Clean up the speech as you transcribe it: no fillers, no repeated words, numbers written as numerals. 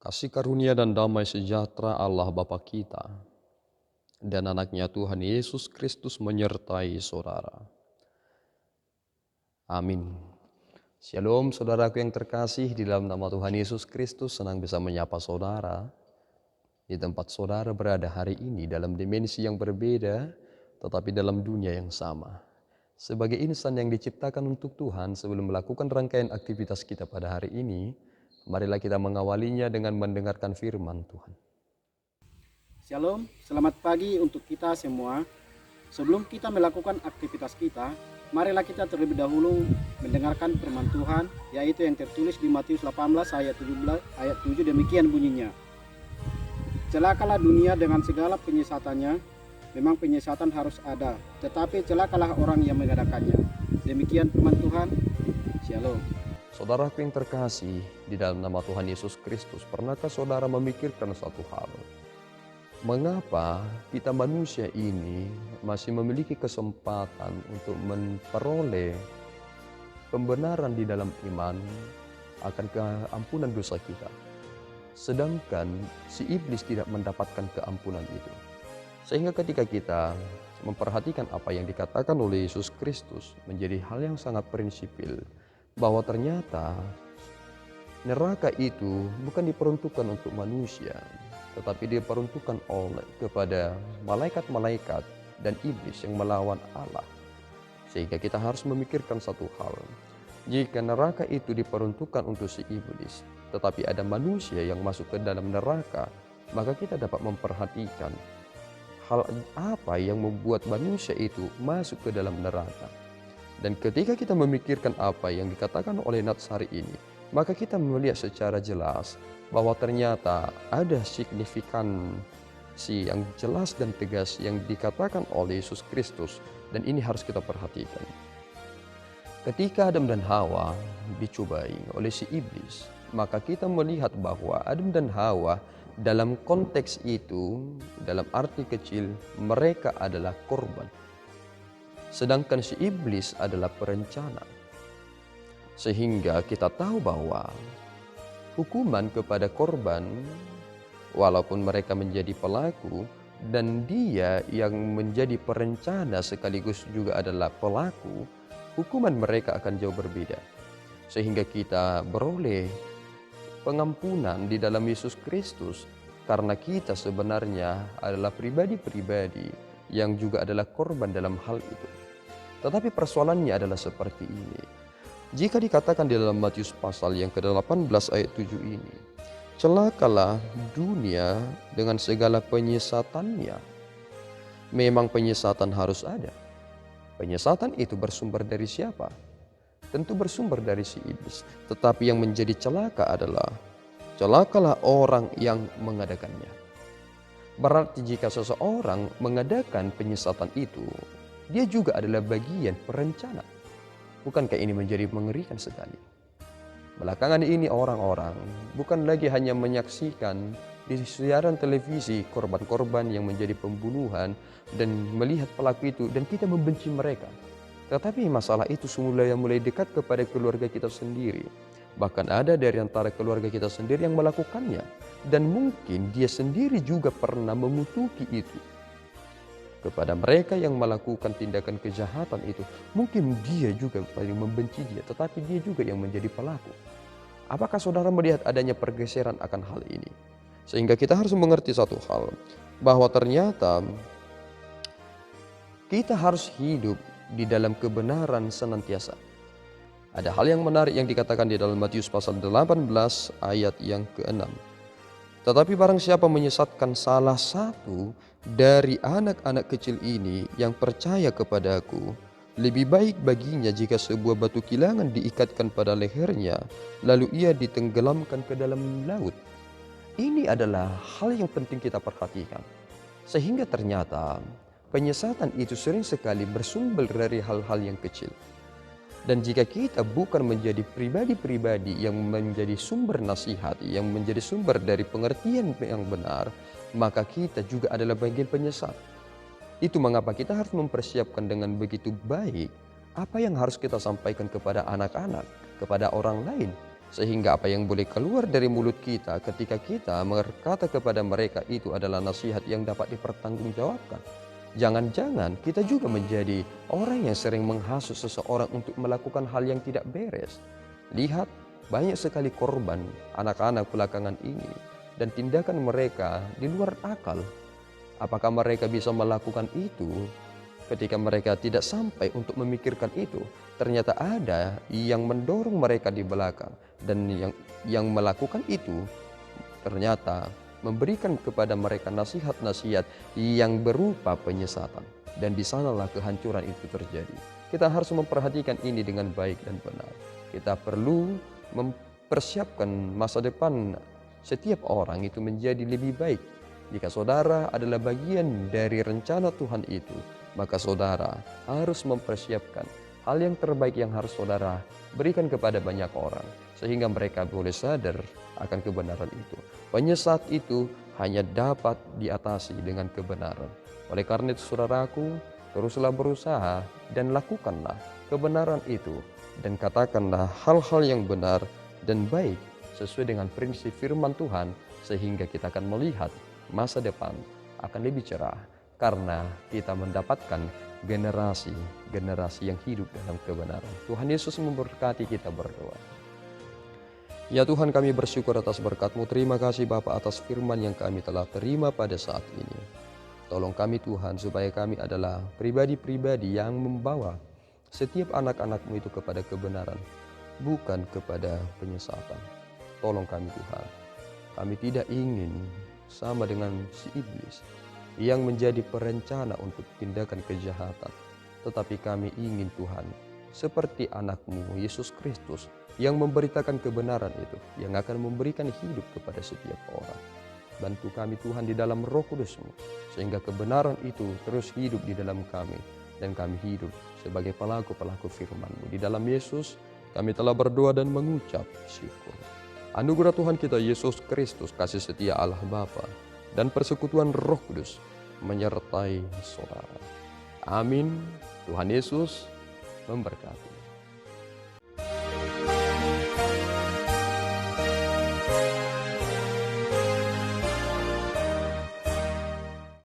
Kasih karunia dan damai sejahtera Allah Bapa kita dan anaknya Tuhan Yesus Kristus menyertai saudara. Amin. Shalom saudaraku yang terkasih, di dalam nama Tuhan Yesus Kristus senang bisa menyapa saudara di tempat saudara berada hari ini dalam dimensi yang berbeda tetapi dalam dunia yang sama. Sebagai insan yang diciptakan untuk Tuhan, sebelum melakukan rangkaian aktivitas kita pada hari ini, marilah kita mengawalinya dengan mendengarkan firman Tuhan. Shalom, selamat pagi untuk kita semua. Sebelum kita melakukan aktivitas kita, marilah kita terlebih dahulu mendengarkan firman Tuhan, yaitu yang tertulis di Matius 18 ayat 7 demikian bunyinya. Celakalah dunia dengan segala penyesatannya, memang penyesatan harus ada, tetapi celakalah orang yang mengadakannya. Demikian firman Tuhan. Shalom. Saudaraku yang terkasih, di dalam nama Tuhan Yesus Kristus, pernahkah saudara memikirkan satu hal? Mengapa kita manusia ini masih memiliki kesempatan untuk memperoleh pembenaran di dalam iman akan keampunan dosa kita, sedangkan si iblis tidak mendapatkan keampunan itu? Sehingga ketika kita memperhatikan apa yang dikatakan oleh Yesus Kristus, menjadi hal yang sangat prinsipil, bahwa ternyata neraka itu bukan diperuntukkan untuk manusia, tetapi diperuntukkan kepada malaikat-malaikat dan iblis yang melawan Allah. Sehingga kita harus memikirkan satu hal. Jika neraka itu diperuntukkan untuk si iblis, tetapi ada manusia yang masuk ke dalam neraka, maka kita dapat memperhatikan hal apa yang membuat manusia itu masuk ke dalam neraka. Dan ketika kita memikirkan apa yang dikatakan oleh Nats hari ini, maka kita melihat secara jelas bahwa ternyata ada signifikansi yang jelas dan tegas yang dikatakan oleh Yesus Kristus, dan ini harus kita perhatikan. Ketika Adam dan Hawa dicobai oleh si iblis, maka kita melihat bahwa Adam dan Hawa dalam konteks itu, dalam arti kecil, mereka adalah korban. Sedangkan si iblis adalah perencana. Sehingga kita tahu bahwa hukuman kepada korban, walaupun mereka menjadi pelaku dan dia yang menjadi perencana sekaligus juga adalah pelaku, hukuman mereka akan jauh berbeda. Sehingga kita beroleh pengampunan di dalam Yesus Kristus karena kita sebenarnya adalah pribadi-pribadi yang juga adalah korban dalam hal itu. Tetapi persoalannya adalah seperti ini. Jika dikatakan di dalam Matius pasal yang ke-18 ayat 7 ini, celakalah dunia dengan segala penyesatannya. Memang penyesatan harus ada. Penyesatan itu bersumber dari siapa? Tentu bersumber dari si iblis. Tetapi yang menjadi celaka adalah, celakalah orang yang mengadakannya. Berarti jika seseorang mengadakan penyesatan itu, dia juga adalah bagian perencana. Bukankah ini menjadi mengerikan sekali? Belakangan ini orang-orang bukan lagi hanya menyaksikan di siaran televisi korban-korban yang menjadi pembunuhan dan melihat pelaku itu dan kita membenci mereka. Tetapi masalah itu mulai dekat kepada keluarga kita sendiri. Bahkan ada dari antara keluarga kita sendiri yang melakukannya. Dan mungkin dia sendiri juga pernah mengutuki itu. Kepada mereka yang melakukan tindakan kejahatan itu, mungkin dia juga paling membenci dia, tetapi dia juga yang menjadi pelaku. Apakah saudara melihat adanya pergeseran akan hal ini? Sehingga kita harus mengerti satu hal, bahwa ternyata kita harus hidup di dalam kebenaran senantiasa. Ada hal yang menarik yang dikatakan di dalam Matius pasal 18 ayat yang ke-6. Tetapi barang siapa menyesatkan salah satu dari anak-anak kecil ini yang percaya kepadaku, lebih baik baginya jika sebuah batu kilangan diikatkan pada lehernya, lalu ia ditenggelamkan ke dalam laut. Ini adalah hal yang penting kita perhatikan. Sehingga ternyata penyesatan itu sering sekali bersumber dari hal-hal yang kecil. Dan jika kita bukan menjadi pribadi-pribadi yang menjadi sumber nasihat, yang menjadi sumber dari pengertian yang benar, maka kita juga adalah bagian penyesat. Itu mengapa kita harus mempersiapkan dengan begitu baik apa yang harus kita sampaikan kepada anak-anak, kepada orang lain. Sehingga apa yang boleh keluar dari mulut kita ketika kita berkata kepada mereka itu adalah nasihat yang dapat dipertanggungjawabkan. Jangan-jangan kita juga menjadi orang yang sering menghasut seseorang untuk melakukan hal yang tidak beres. Lihat, banyak sekali korban anak-anak belakangan ini dan tindakan mereka di luar akal. Apakah mereka bisa melakukan itu ketika mereka tidak sampai untuk memikirkan itu? Ternyata ada yang mendorong mereka di belakang, dan yang melakukan itu ternyata memberikan kepada mereka nasihat-nasihat yang berupa penyesatan. Dan di sanalah kehancuran itu terjadi. Kita harus memperhatikan ini dengan baik dan benar. Kita perlu mempersiapkan masa depan setiap orang itu menjadi lebih baik. Jika saudara adalah bagian dari rencana Tuhan itu, maka saudara harus mempersiapkan hal yang terbaik yang harus saudara berikan kepada banyak orang, sehingga mereka boleh sadar akan kebenaran itu. Penyesat itu hanya dapat diatasi dengan kebenaran. Oleh karena itu saudaraku, teruslah berusaha dan lakukanlah kebenaran itu, dan katakanlah hal-hal yang benar dan baik sesuai dengan prinsip firman Tuhan, sehingga kita akan melihat masa depan akan lebih cerah karena kita mendapatkan generasi yang hidup dalam kebenaran. Tuhan Yesus memberkati, kita berdoa. Ya Tuhan, kami bersyukur atas berkat-Mu. Terima kasih Bapa atas firman yang kami telah terima pada saat ini. Tolong kami Tuhan, supaya kami adalah pribadi-pribadi yang membawa setiap anak-anak-Mu itu kepada kebenaran, bukan kepada penyesatan. Tolong kami Tuhan, kami tidak ingin sama dengan si iblis yang menjadi perencana untuk tindakan kejahatan. Tetapi kami ingin Tuhan, seperti anak-Mu Yesus Kristus yang memberitakan kebenaran itu, yang akan memberikan hidup kepada setiap orang. Bantu kami Tuhan di dalam Roh Kudus-Mu, sehingga kebenaran itu terus hidup di dalam kami, dan kami hidup sebagai pelaku-pelaku firman-Mu. Di dalam Yesus kami telah berdoa dan mengucap syukur. Anugerah Tuhan kita Yesus Kristus, kasih setia Allah Bapa, dan persekutuan Roh Kudus menyertai saudara. Amin. Tuhan Yesus memberkati.